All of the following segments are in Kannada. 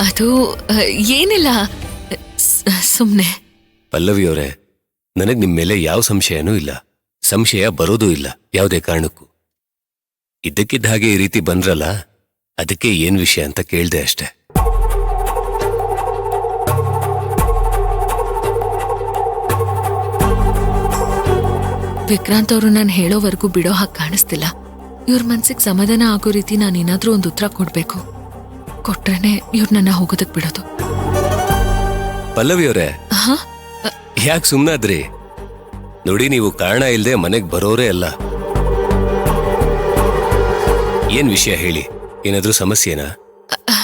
ಅದು ಏನಿಲ್ಲ, ಸುಮ್ನೆ. ಪಲ್ಲವಿಯವರೇ, ನನಗ್ ನಿಮ್ ಮೇಲೆ ಯಾವ ಸಂಶಯನೂ ಇಲ್ಲ, ಸಂಶಯ ಬರೋದೂ ಇಲ್ಲ ಯಾವುದೇ ಕಾರಣಕ್ಕೂ. ಇದ್ದಕ್ಕಿದ್ದ ಹಾಗೆ ಈ ರೀತಿ ಬಂದ್ರಲ್ಲ, ಅದಕ್ಕೆ ಏನ್ ವಿಷಯ ಅಂತ ಕೇಳ್ದೆ ಅಷ್ಟೆ. ವಿಕ್ರಾಂತ್ ಅವರು ನಾನು ಹೇಳೋವರೆಗೂ ಬಿಡೋ ಹಾಗೆ ಕಾಣಿಸ್ತಿಲ್ಲ. ಇವ್ರ ಮನ್ಸಿಗೆ ಸಮಾಧಾನ ಆಗೋ ರೀತಿ ನಾನೇನಾದ್ರೂ ಒಂದು ಉತ್ತರ ಕೊಡ್ಬೇಕು. ಕೊಟ್ರೇನೆ ಇವ್ರು ನನ್ನ ಹೋಗೋದಕ್ ಬಿಡೋದು. ಪಲ್ಲವಿಯವರೇ, ಯಾಕೆ ಸುಮ್ನಾದ್ರಿ? ನೋಡಿ, ನೀವು ಕಾರಣ ಇಲ್ದೆ ಮನೆಗ್ ಬರೋರೇ ಅಲ್ಲ. ಏನ್ ವಿಷಯ ಹೇಳಿ, ಏನಾದ್ರೂ ಸಮಸ್ಯೆನಾ?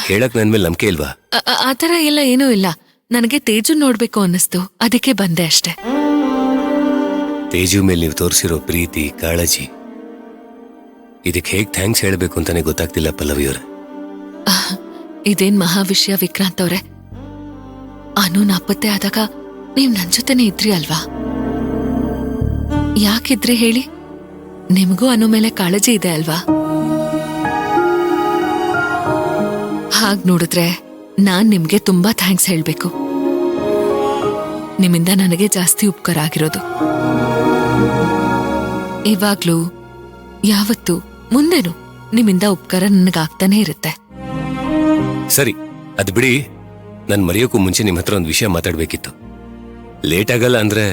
ಹೇಳಕ್ ನನ್ ಮೇಲೆ ನಂಬಿಕೆ ಇಲ್ವಾ? ಆತರ ಎಲ್ಲ ಏನೂ ಇಲ್ಲ. ನನಗೆ ತೇಜು ನೋಡ್ಬೇಕು ಅನ್ನಿಸ್ತು, ಅದಕ್ಕೆ ಬಂದೆ ಅಷ್ಟೆ. ತೇಜು ಮೇಲೆ ನೀವು ತೋರಿಸಿರೋ ಪ್ರೀತಿ, ಕಾಳಜಿ, ಇದಕ್ಕೆ ಹೇಗ್ ಥ್ಯಾಂಕ್ಸ್ ಹೇಳ್ಬೇಕು ಅಂತಾನೆ ಗೊತ್ತಾಗ್ತಿಲ್ಲ ಪಲ್ಲವಿಯವರೇ. ಇದೇನ್ ಮಹಾ ವಿಷಯ ವಿಕ್ರಾಂತ್ ಅವ್ರೆ. ಅನು ನಾಪತ್ತೆ ಆದಾಗ ನೀವ್ ನನ್ ಜೊತೆನೆ ಇದ್ರಿ ಅಲ್ವಾ? ಯಾಕಿದ್ರಿ ಹೇಳಿ? ನಿಮಗೂ ಅನು ಮೇಲೆ ಕಾಳಜಿ ಇದೆ ಅಲ್ವಾ? ಹಾಗ್ ನೋಡಿದ್ರೆ ನಾನ್ ನಿಮ್ಗೆ ತುಂಬಾ ಥ್ಯಾಂಕ್ಸ್ ಹೇಳ್ಬೇಕು. ನಿಮ್ಮಿಂದ ನನಗೆ ಜಾಸ್ತಿ ಉಪಕಾರ ಆಗಿರೋದು. ಇವಾಗ್ಲೂ ಯಾವತ್ತು ಮುಂದೆನು ನಿಮ್ಮಿಂದ ಉಪಕಾರ ನನಗಾಗ್ತಾನೆ ಇರುತ್ತೆ. ಸರಿ, ಅದ್ ಬಿಡಿ. ನನ್ ಮರೆಯೋಕ್ಕೂ ಮುಂಚೆ ನಿಮ್ ಹತ್ರ ಒಂದು ವಿಷಯ ಮಾತಾಡ್ಬೇಕಿತ್ತು. ಲೇಟ್ ಆಗಲ್ಲ ಅಂದ್ರೆ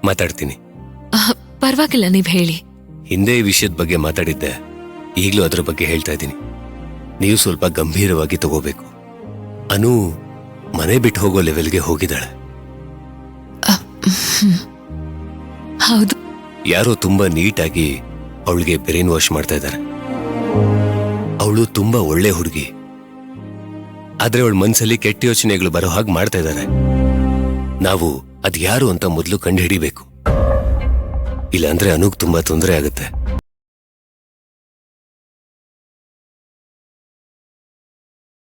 ಮಾತಾಡ್ತೀನಿ. ಪರವಾಗಿಲ್ಲ, ನೀವ್ ಹೇಳಿ. ಹಿಂದೆ ಈ ವಿಷಯದ ಬಗ್ಗೆ ಮಾತಾಡಿದ್ದೆ, ಈಗ್ಲೂ ಅದ್ರ ಬಗ್ಗೆ ಹೇಳ್ತಾ ಇದ್ದೀನಿ. ನೀವು ಸ್ವಲ್ಪ ಗಂಭೀರವಾಗಿ ತಗೋಬೇಕು. ಅನು ಮನೆ ಬಿಟ್ಟು ಹೋಗೋ ಲೆವೆಲ್ಗೆ ಹೋಗಿದ್ದಾಳೆ. ಹೌದು. ಯಾರೋ ತುಂಬಾ ನೀಟಾಗಿ ಅವಳಿಗೆ ಬ್ರೈನ್ ವಾಶ್ ಮಾಡ್ತಾ ಇದ್ದಾರೆ. ಅವಳು ತುಂಬಾ ಒಳ್ಳೆ ಹುಡುಗಿ, ಆದ್ರೆ ಅವಳ ಮನ್ಸಲ್ಲಿ ಕೆಟ್ಟ ಯೋಚನೆಗಳು ಬರೋ ಹಾಗೆ ಮಾಡ್ತಾ ಇದ್ದಾರೆ. ನಾವು ಅದ್ಯಾರು ಅಂತ ಮೊದಲು ಕಂಡು ಹಿಡಿಬೇಕು, ಇಲ್ಲಾಂದ್ರೆ ಅನುಗ್ ತುಂಬಾ ತೊಂದರೆ ಆಗುತ್ತೆ.